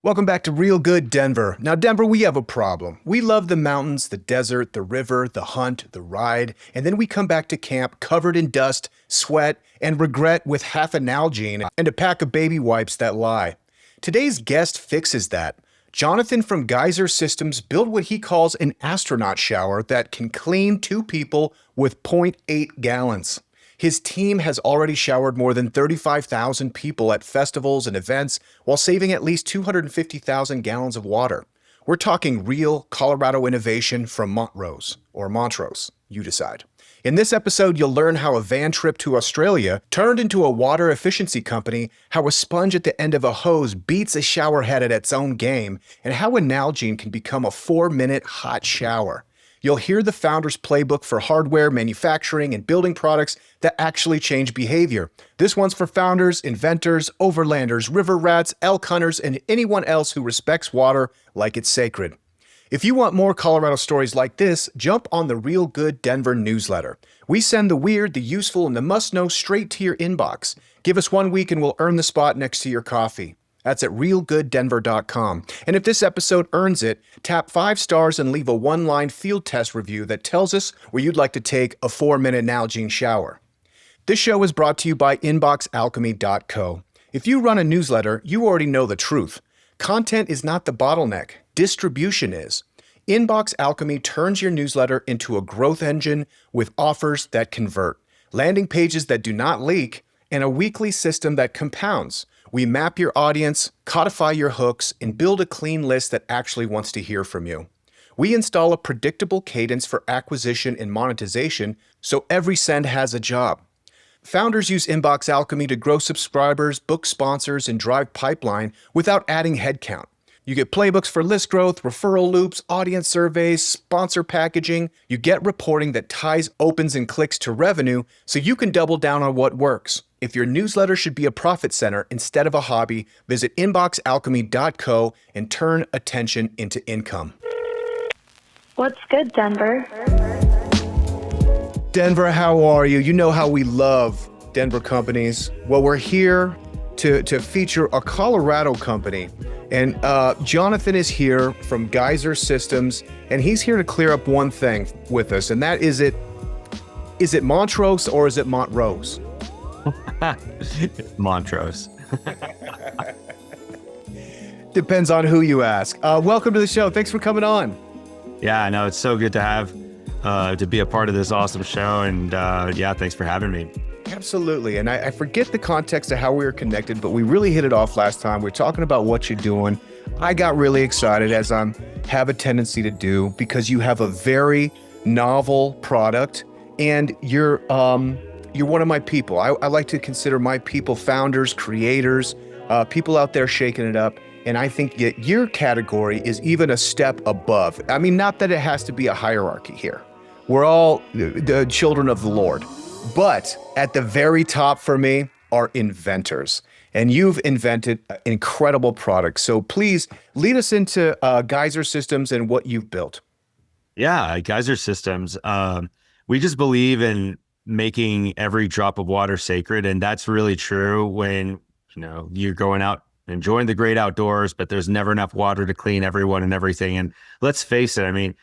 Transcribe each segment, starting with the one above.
Welcome back to Real Good Denver. Now, Denver, we have a problem. We love the mountains, the desert, the river, the hunt, the ride, and then we come back to camp covered in dust, sweat, and regret with half a Nalgene and a pack of baby wipes that lie. Today's guest fixes that. Jonathan from Geyser Systems built what he calls an astronaut shower that can clean two people with zero point 0.8 gallons. His team has already showered more than 35,000 people at festivals and events while saving at least 250,000 gallons of water. We're talking real Colorado innovation from Montrose, or Montrose, you decide. In this episode, you'll learn how a van trip to Australia turned into a water efficiency company, how a sponge at the end of a hose beats a shower head at its own game, and how a Nalgene can become a 4-minute hot shower. You'll hear the founder's playbook for hardware, manufacturing, and building products that actually change behavior. This one's for founders, inventors, overlanders, river rats, elk hunters, and anyone else who respects water like it's sacred. If you want more Colorado stories like this, jump on the Real Good Denver newsletter. We send the weird, the useful, and the must-know straight to your inbox. Give us 1 week and we'll earn the spot next to your coffee. That's at realgooddenver.com. And if this episode earns it, tap 5 stars and leave a 1-line field test review that tells us where you'd like to take a 4-minute Nalgene shower. This show is brought to you by inboxalchemy.co. If you run a newsletter, you already know the truth. Content is not the bottleneck. Distribution is. Inbox Alchemy turns your newsletter into a growth engine with offers that convert, landing pages that do not leak, and a weekly system that compounds. We map your audience, codify your hooks, and build a clean list that actually wants to hear from you. We install a predictable cadence for acquisition and monetization, so every send has a job. Founders use Inbox Alchemy to grow subscribers, book sponsors, and drive pipeline without adding headcount. You get playbooks for list growth, referral loops, audience surveys, sponsor packaging. You get reporting that ties opens and clicks to revenue so you can double down on what works. If your newsletter should be a profit center instead of a hobby, visit inboxalchemy.co and turn attention into income. What's good, Denver? Denver, how are you? You know how we love Denver companies. Well, we're here to feature a Colorado company. And Jonathan is here from Geyser Systems, and he's here to clear up one thing with us, and that is it Montrose or is it Montrose? Montrose. Depends on who you ask. Welcome to the show. Thanks for coming on. Yeah, no, it's so good to have to be a part of this awesome show, and yeah, thanks for having me. Absolutely. And I forget the context of how we were connected, but we really hit it off last time. We're talking about what you're doing. I got really excited, as I have a tendency to do, because you have a very novel product, and you're one of my people. I like to consider my people founders, creators, people out there shaking it up. And I think that your category is even a step above. I mean, not that it has to be a hierarchy here. We're all the children of the Lord. But at the very top for me are inventors. And you've invented incredible products. So please lead us into Geyser Systems and what you've built. Yeah, Geyser Systems. We just believe in making every drop of water sacred. And that's really true when, you're going out enjoying the great outdoors, but there's never enough water to clean everyone and everything. And let's face it, I mean,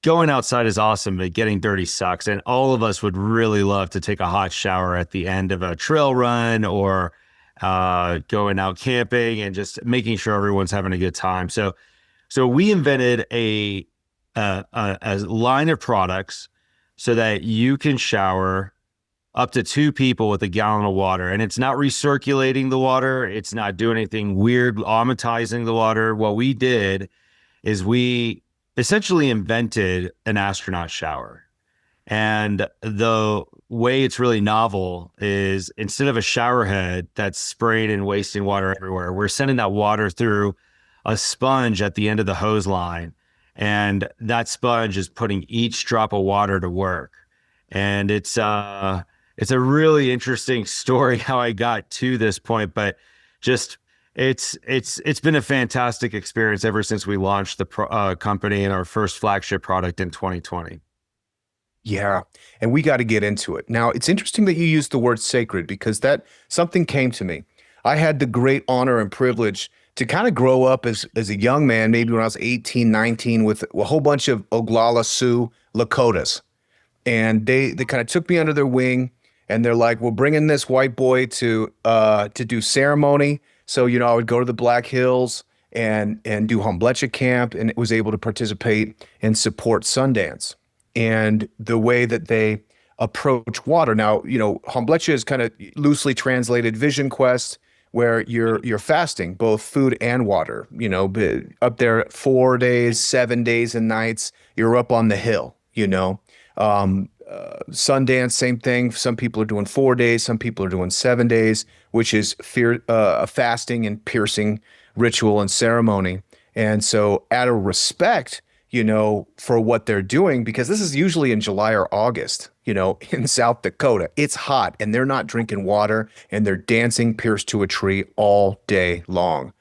going outside is awesome, but getting dirty sucks. And all of us would really love to take a hot shower at the end of a trail run or going out camping and just making sure everyone's having a good time. So we invented a line of products so that you can shower up to 2 people with a gallon of water. And it's not recirculating the water. It's not doing anything weird, aromatizing the water. What we did is we essentially invented an astronaut shower. And the way it's really novel is instead of a shower head that's spraying and wasting water everywhere, we're sending that water through a sponge at the end of the hose line. And that sponge is putting each drop of water to work. And it's a really interesting story how I got to this point, but just it's been a fantastic experience ever since we launched the company and our first flagship product in 2020. Yeah, and we got to get into it. Now, it's interesting that you used the word sacred because that something came to me. I had the great honor and privilege to kind of grow up as a young man, maybe when I was 18, 19, with a whole bunch of Oglala Sioux Lakotas. And they kind of took me under their wing, and they're like, we're bringing this white boy to do ceremony. So, I would go to the Black Hills and do Homblecha camp, and was able to participate and support Sundance. And the way that they approach water. Now, Homblecha is kind of loosely translated Vision Quest, where you're fasting both food and water. Up there 4 days, 7 days and nights. You're up on the hill. Sundance, same thing. Some people are doing 4 days, some people are doing 7 days, which is a fasting and piercing ritual and ceremony. And so, out of respect, for what they're doing, because this is usually in July or August, in South Dakota, it's hot and they're not drinking water and they're dancing pierced to a tree all day long.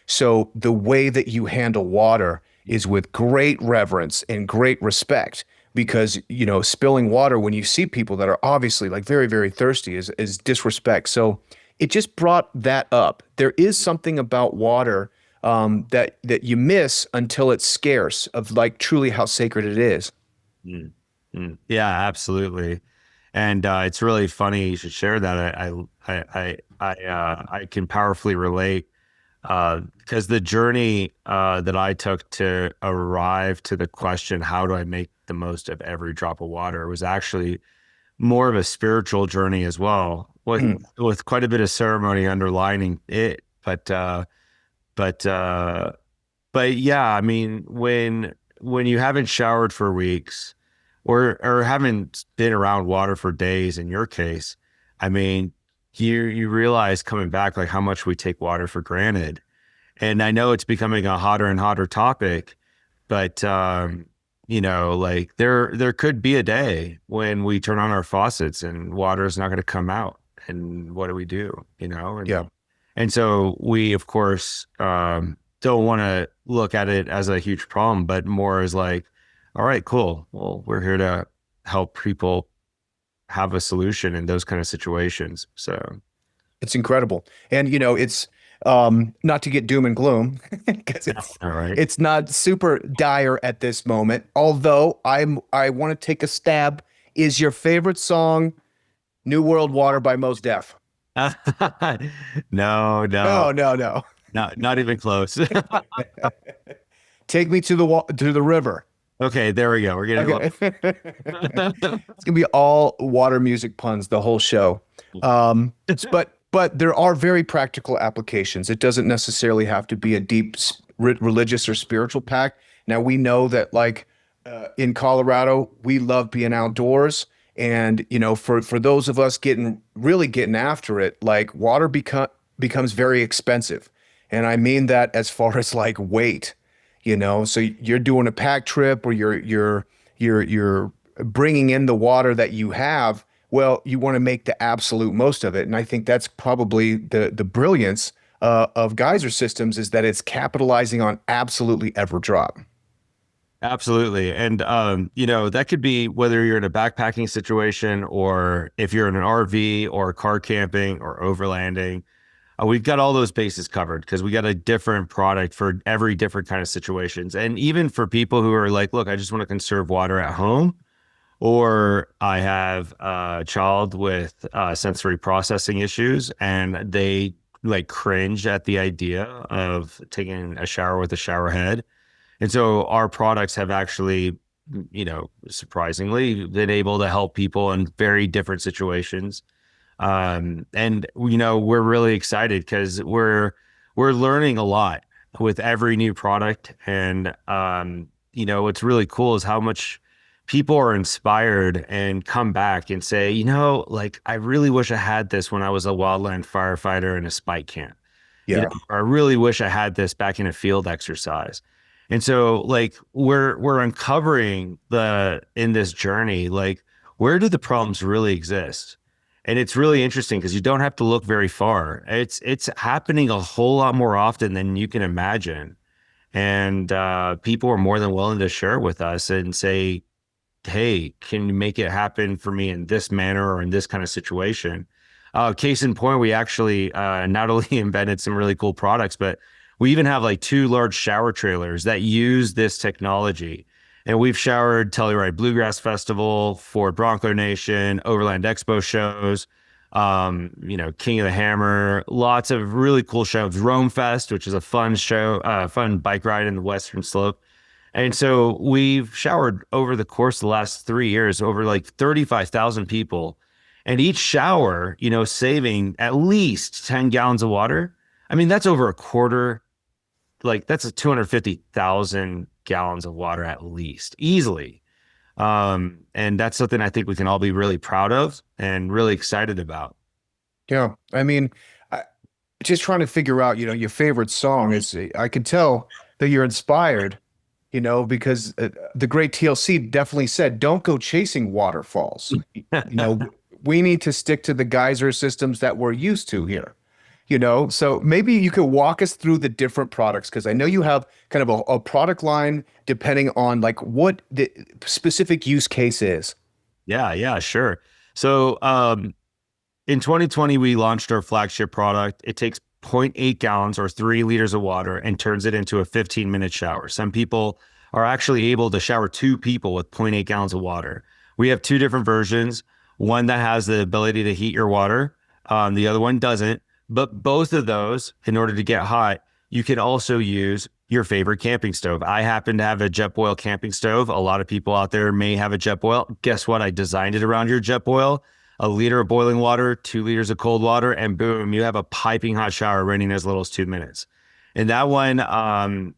So, the way that you handle water is with great reverence and great respect, because spilling water when you see people that are obviously like very, very thirsty is disrespect. So it just brought that up. There is something about water that you miss until it's scarce, of like truly how sacred it is. Mm, Yeah, absolutely. And it's really funny you should share that. I can powerfully relate, because the journey that I took to arrive to the question, how do I make the most of every drop of water, was actually more of a spiritual journey as well, with quite a bit of ceremony underlining it. But yeah, I mean, when you haven't showered for weeks, or haven't been around water for days, in your case, I mean, you realize coming back, like, how much we take water for granted. And I know it's becoming a hotter and hotter topic, but like, there could be a day when we turn on our faucets and water is not going to come out, and what do we do? And, Yeah. and so we, of course, don't want to look at it as a huge problem, but more as like, all right, cool. Well, we're here to help people have a solution in those kind of situations. So It's incredible. And it's not to get doom and gloom, because all right. it's not super dire at this moment. Although I want to take a stab. Is your favorite song New World Water by Mos Def? No, No, no, no. not even close. Take me to the river. Okay, there we go. We're getting Okay. It's gonna be all water music puns the whole show. But there are very practical applications. It doesn't necessarily have to be a deep religious or spiritual pact. Now, we know that, like, in Colorado, we love being outdoors, and for those of us really getting after it, like, water becomes very expensive, and I mean that as far as like weight. So you're doing a pack trip, or you're bringing in the water that you have. Well, you want to make the absolute most of it. And I think that's probably the brilliance of Geyser Systems, is that it's capitalizing on absolutely every drop. Absolutely. And, that could be whether you're in a backpacking situation, or if you're in an RV, or car camping, or overlanding. We've got all those bases covered, because we got a different product for every different kind of situations. And even for people who are like, look, I just want to conserve water at home, or I have a child with sensory processing issues, and they like cringe at the idea of taking a shower with a shower head. And so our products have actually, surprisingly, been able to help people in very different situations. And we're really excited, because we're learning a lot with every new product. And what's really cool is how much people are inspired and come back and say, like, I really wish I had this when I was a wildland firefighter in a spike camp. Yeah. I really wish I had this back in a field exercise. And so, like, we're uncovering in this journey, like, where do the problems really exist? And it's really interesting, because you don't have to look very far. It's happening a whole lot more often than you can imagine. And people are more than willing to share with us and say, hey, can you make it happen for me in this manner, or in this kind of situation? Case in point, we actually not only invented some really cool products, but We even have like 2 large shower trailers that use this technology. And we've showered Telluride Bluegrass Festival, Ford Bronco Nation, Overland Expo shows, King of the Hammer, lots of really cool shows. Rome Fest, which is a fun show, fun bike ride in the Western Slope. And so we've showered over the course of the last 3 years, over like 35,000 people. And each shower, saving at least 10 gallons of water. I mean, that's over a quarter, like that's a 250,000 gallons of water at least, easily. And that's something I think we can all be really proud of and really excited about. Yeah. I mean, I, just trying to figure out, your favorite song is, I can tell that you're inspired, because the great TLC definitely said, don't go chasing waterfalls. We need to stick to the geyser systems that we're used to here. So maybe you could walk us through the different products, because I know you have kind of a product line depending on like what the specific use case is. Yeah, sure. So in 2020, we launched our flagship product. It takes zero point 0.8 gallons or 3 liters of water and turns it into a 15-minute shower. Some people are actually able to shower 2 people with zero point 0.8 gallons of water. We have 2 different versions, one that has the ability to heat your water. The other one doesn't. But both of those, in order to get hot, you can also use your favorite camping stove. I happen to have a Jetboil camping stove. A lot of people out there may have a Jetboil. Guess what? I designed it around your Jetboil. A liter of boiling water, 2 liters of cold water, and boom, you have a piping hot shower running as little as 2 minutes. And that one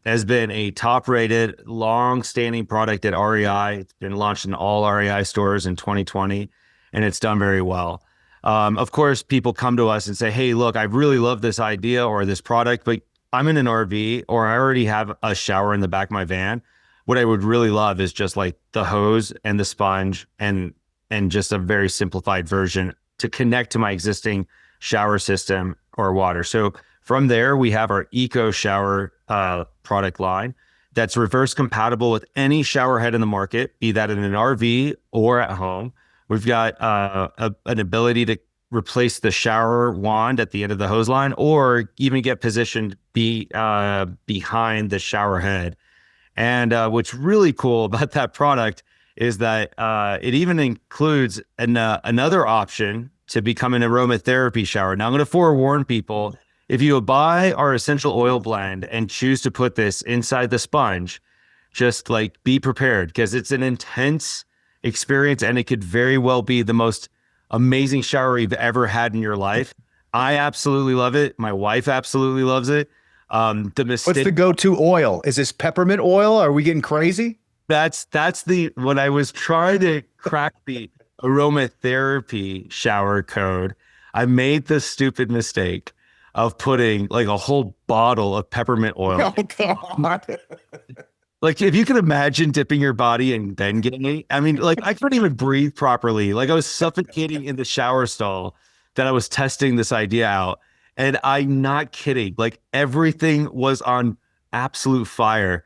has been a top-rated, long-standing product at REI. It's been launched in all REI stores in 2020, and it's done very well. Of course, people come to us and say, hey, look, I really love this idea or this product, but I'm in an RV or I already have a shower in the back of my van. What I would really love is just like the hose and the sponge and just a very simplified version to connect to my existing shower system or water. So from there, we have our Eco Shower product line that's reverse compatible with any shower head in the market, be that in an RV or at home. We've got an ability to replace the shower wand at the end of the hose line, or even get positioned behind the shower head. And what's really cool about that product is that it even includes another option to become an aromatherapy shower. Now, I'm going to forewarn people, if you buy our essential oil blend and choose to put this inside the sponge, just like be prepared, because it's an intense experience and it could very well be the most amazing shower you've ever had in your life. I absolutely love it. My wife absolutely loves it. What's the go-to oil? Is this peppermint oil? Are we getting crazy? That's when I was trying to crack the aromatherapy shower code, I made the stupid mistake of putting like a whole bottle of peppermint oil. Oh, God. Like, if you can imagine dipping your body and then getting it, I mean, like, I couldn't even breathe properly. Like, I was suffocating in the shower stall that I was testing this idea out. And I'm not kidding. Like, everything was on absolute fire.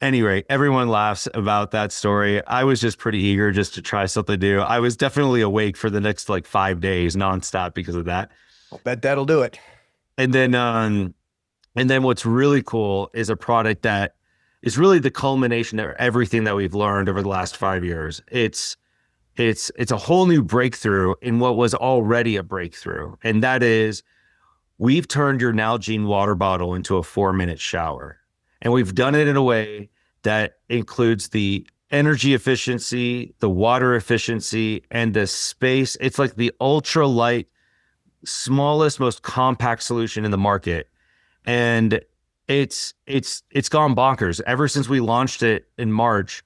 Anyway, everyone laughs about that story. I was just pretty eager just to try something new. I was definitely awake for the next like 5 days nonstop because of that. I'll bet that'll do it. And then what's really cool is a product that is really the culmination of everything that we've learned over the last 5 years. It's a whole new breakthrough in what was already a breakthrough. And that is, we've turned your Nalgene water bottle into a 4-minute shower. And we've done it in a way that includes the energy efficiency, the water efficiency, and the space. It's like the ultra light, smallest, most compact solution in the market. And it's gone bonkers. Ever since we launched it in March,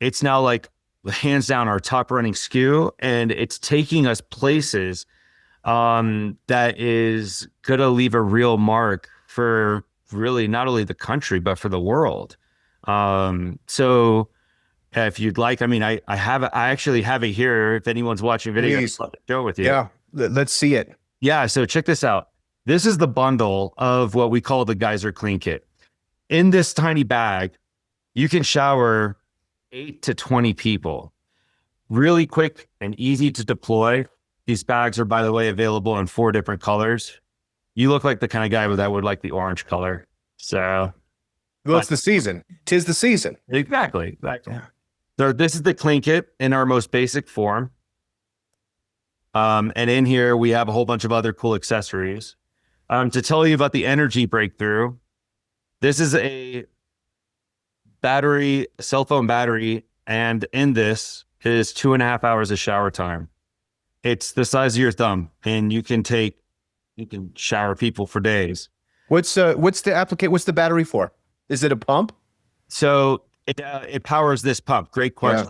it's now like hands down our top running SKU, and it's taking us places that is gonna leave a real mark for really not only the country but for the world. So if you'd like, I mean, I actually have it here. If anyone's watching video, I'd love to share with you. Yeah, let's see it. Yeah, so check this out. This is the bundle of what we call the Geyser Clean Kit. In this tiny bag, you can shower 8 to 20 people. Really quick and easy to deploy. These bags are, by the way, available in 4 different colors. You look like the kind of guy that would like the orange color. So, Well, it's but the season. 'Tis the season. exactly. Yeah. So this is the clean kit in our most basic form. And in here we have a whole bunch of other cool accessories. To tell you about the energy breakthrough, this is a cell phone battery, and in this is 2.5 hours of shower time. It's the size of your thumb, and you can shower people for days. What's the battery for? Is it a pump? So it powers this pump. Great Yeah.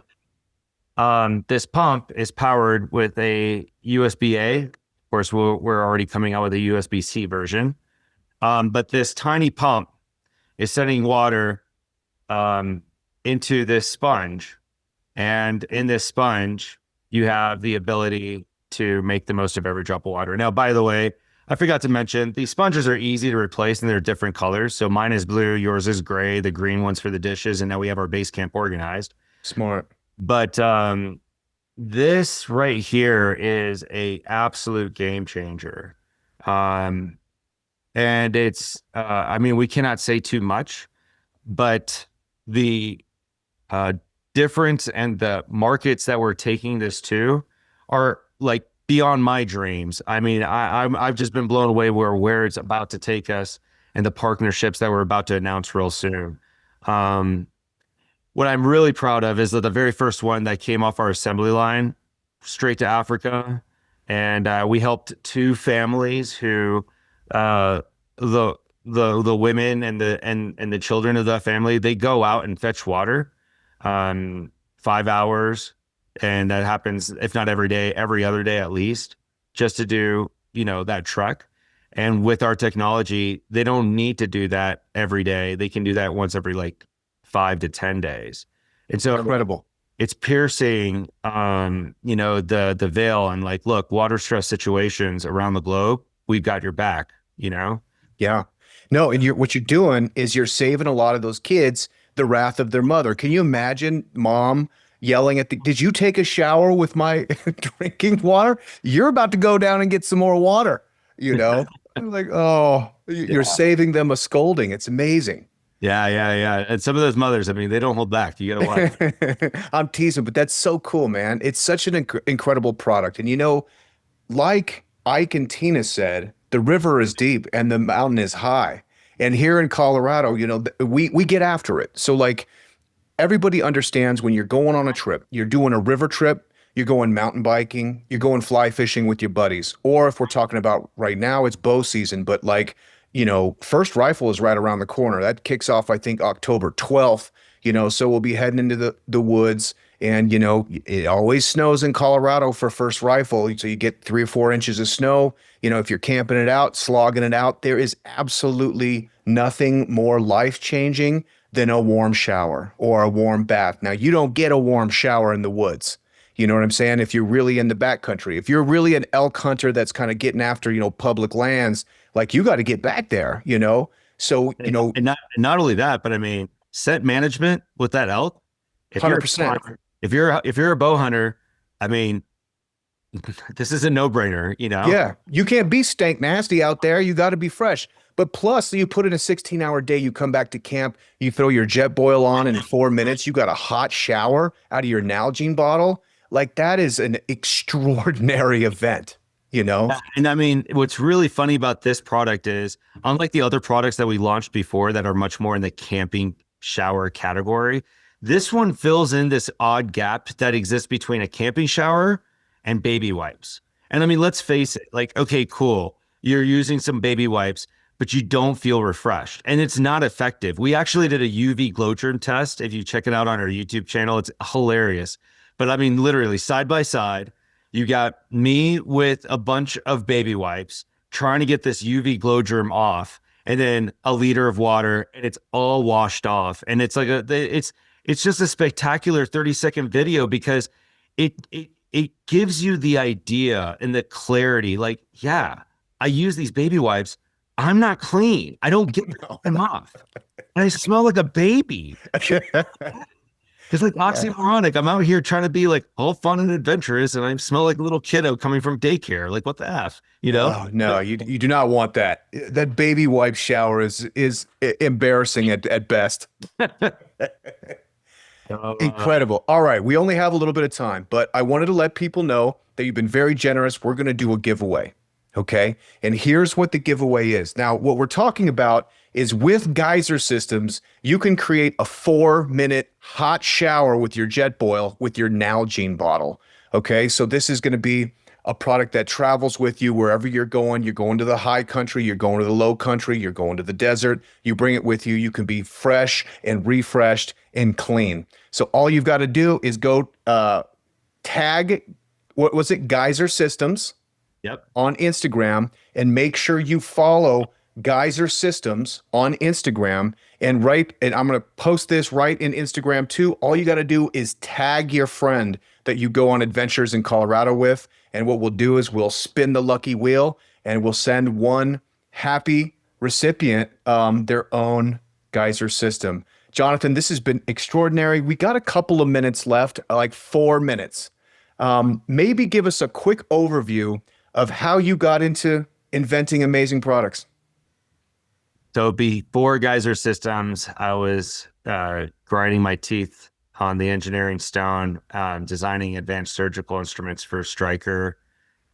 question. This pump is powered with a USB-A. Of course, we're already coming out with a USB-C version. But this tiny pump is sending water into this sponge. And in this sponge, you have the ability to make the most of every drop of water. Now, by the way, I forgot to mention, these sponges are easy to replace and they're different colors. So mine is blue, yours is gray, the green one's for the dishes, and now we have our base camp organized. Smart. But this right here is a absolute game changer. And it's, I mean, we cannot say too much, but the difference and the markets that we're taking this to are like beyond my dreams. I mean, I've just been blown away where it's about to take us and the partnerships that we're about to announce real soon. What I'm really proud of is that the very first one that came off our assembly line straight to Africa, and we helped two families who the women and the children of the family, they go out and fetch water 5 hours, and that happens if not every day, every other day at least, just to do that trek. And with our technology, they don't need to do that every day. They can do that once every like 5 to 10 days. And so Incredible. it's piercing the veil, and like, look, water stress situations around the globe, we've got your back. Yeah. No, and what you're doing is you're saving a lot of those kids the wrath of their mother. Can you imagine mom yelling did you take a shower with my drinking water? You're about to go down and get some more water, Like, oh, you're saving them a scolding. It's amazing. Yeah. And some of those mothers, I mean, they don't hold back. You got to watch. I'm teasing, but that's so cool, man. It's such an incredible product. And like Ike and Tina said, the river is deep and the mountain is high. And here in Colorado, we get after it. So like everybody understands when you're going on a trip, you're doing a river trip, you're going mountain biking, you're going fly fishing with your buddies. Or if we're talking about right now, it's bow season, but like, first rifle is right around the corner. That kicks off, I think, October 12th, so we'll be heading into the woods. And, it always snows in Colorado for first rifle. So you get 3 or 4 inches of snow. If you're camping it out, slogging it out, there is absolutely nothing more life-changing than a warm shower or a warm bath. Now, you don't get a warm shower in the woods. You know what I'm saying? If you're really in the backcountry, if you're really an elk hunter that's kind of getting after, public lands, like you got to get back there, So, and not only that, but I mean, scent management with that elk. 100%. If you're a bow hunter, I mean, this is a no-brainer, Yeah, you can't be stank nasty out there. You got to be fresh. But plus, you put in a 16-hour day, you come back to camp, you throw your jet boil on in 4 minutes, you got a hot shower out of your Nalgene bottle. Like that is an extraordinary event, And I mean, what's really funny about this product is, unlike the other products that we launched before that are much more in the camping shower category, this one fills in this odd gap that exists between a camping shower and baby wipes. And I mean, let's face it, like, okay, cool. You're using some baby wipes, but you don't feel refreshed and it's not effective. We actually did a UV glow germ test. If you check it out on our YouTube channel, it's hilarious. But I mean, literally side by side, you got me with a bunch of baby wipes trying to get this UV glow germ off, and then a liter of water, and it's all washed off. And it's like it's just a spectacular 30-second video because it gives you the idea and the clarity. Like, yeah, I use these baby wipes. I'm not clean. I don't get them off. And I smell like a baby. It's like oxymoronic. I'm out here trying to be like all fun and adventurous, and I smell like a little kiddo coming from daycare. Like, what the F, you know? Oh no, you do not want that. That baby wipe shower is embarrassing at best. Uh, Incredible. All right, we only have a little bit of time, but I wanted to let people know that you've been very generous. We're going to do a giveaway. Okay. And here's what the giveaway is. Now, what we're talking about is with Geyser Systems, you can create a 4-minute hot shower with your jet boil with your Nalgene bottle. Okay. So this is going to be a product that travels with you wherever you're going. You're going to the high country, you're going to the low country, you're going to the desert. You bring it with you. You can be fresh and refreshed and clean. So all you've got to do is go tag, what was it? Geyser Systems yep. on Instagram, and make sure you follow Geyser Systems on Instagram and I'm going to post this right in Instagram too. All you got to do is tag your friend that you go on adventures in Colorado with. And what we'll do is we'll spin the lucky wheel and we'll send one happy recipient their own Geyser system. Jonathan, this has been extraordinary. We got a couple of minutes left, like 4 minutes. Maybe give us a quick overview of how you got into inventing amazing products. So before Geyser Systems, I was grinding my teeth on the engineering stone, designing advanced surgical instruments for Stryker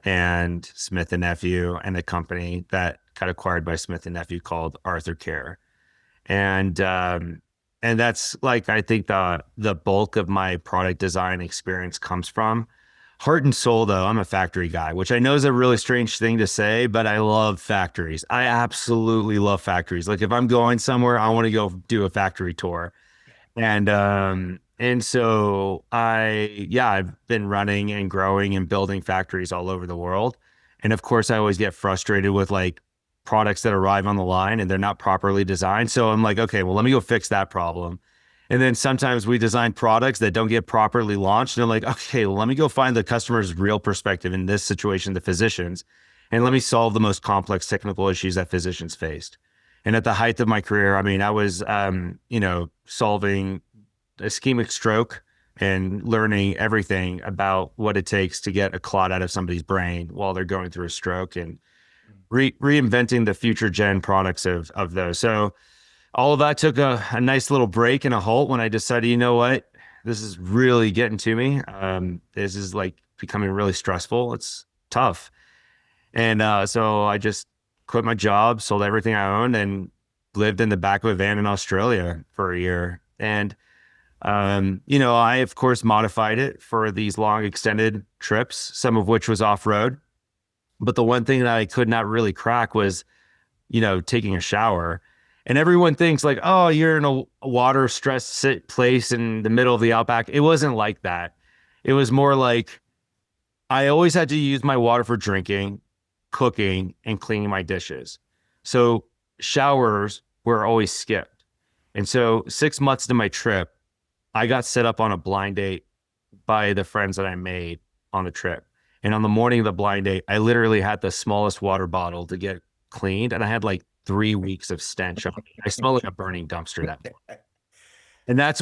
and Smith and Nephew, and a company that got acquired by Smith and Nephew called Arthur Care. And that's like, I think the bulk of my product design experience comes from. Heart and soul, though, I'm a factory guy, which I know is a really strange thing to say, but I love factories. I absolutely love factories. Like if I'm going somewhere, I want to go do a factory tour. And so I've been running and growing and building factories all over the world. And of course, I always get frustrated with like products that arrive on the line and they're not properly designed. So I'm like, okay, well, let me go fix that problem. And then sometimes we design products that don't get properly launched. And I'm like, okay, well, let me go find the customer's real perspective, in this situation, the physicians, and let me solve the most complex technical issues that physicians faced. And at the height of my career, I mean, I was, solving ischemic stroke and learning everything about what it takes to get a clot out of somebody's brain while they're going through a stroke, and reinventing the future gen products of those. So all of that took a nice little break and a halt when I decided, you know what, this is really getting to me. This is like becoming really stressful. It's tough. And so I just quit my job, sold everything I owned, and lived in the back of a van in Australia for a year. And I, of course, modified it for these long extended trips, some of which was off-road. But the one thing that I could not really crack was, taking a shower. And everyone thinks like, oh, you're in a water stressed place in the middle of the outback. It wasn't like that. It was more like I always had to use my water for drinking, cooking, and cleaning my dishes. So showers were always skipped. And so 6 months into my trip, I got set up on a blind date by the friends that I made on the trip. And on the morning of the blind date, I literally had the smallest water bottle to get cleaned. And I had like 3 weeks of stench on me. I smelled like a burning dumpster that morning. And that's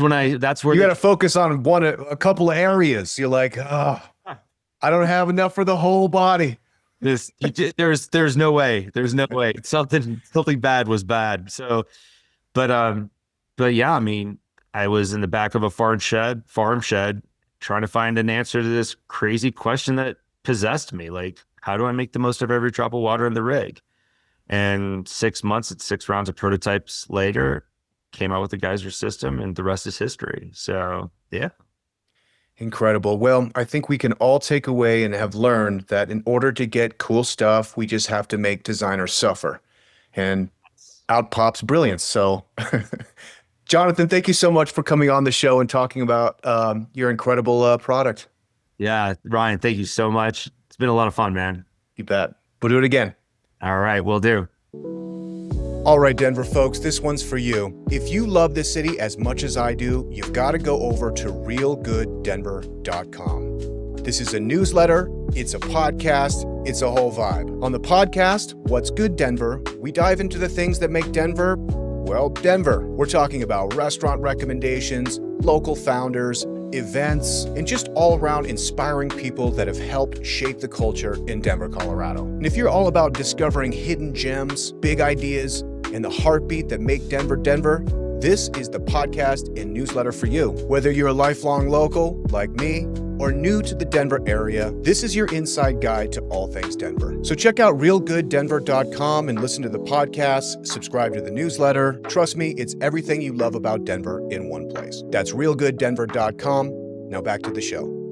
where you got to focus on a couple of areas. You're like, oh, I don't have enough for the whole body. There's no way. There's no way. Something bad was bad. So, but yeah, I mean, I was in the back of a farm shed, trying to find an answer to this crazy question that possessed me. Like, how do I make the most of every drop of water in the rig? And 6 months and 6 rounds of prototypes later, came out with the Geyser system, and the rest is history. So, yeah. Incredible. Well, I think we can all take away and have learned that in order to get cool stuff, we just have to make designers suffer. And out pops brilliance. So, Jonathan, thank you so much for coming on the show and talking about your incredible product. Yeah, Ryan, thank you so much. It's been a lot of fun, man. You bet. We'll do it again. All right, will do. All right, Denver folks, this one's for you. If you love this city as much as I do, you've got to go over to realgooddenver.com. This is a newsletter, it's a podcast, it's a whole vibe. On the podcast, What's Good Denver, we dive into the things that make Denver Well, Denver. We're talking about restaurant recommendations, local founders, events, and just all-around inspiring people that have helped shape the culture in Denver, Colorado. And if you're all about discovering hidden gems, big ideas, and the heartbeat that make Denver, Denver, this is the podcast and newsletter for you. Whether you're a lifelong local, like me, or new to the Denver area, this is your inside guide to all things Denver. So check out realgooddenver.com and listen to the podcast, subscribe to the newsletter. Trust me, it's everything you love about Denver in one place. That's realgooddenver.com. Now back to the show.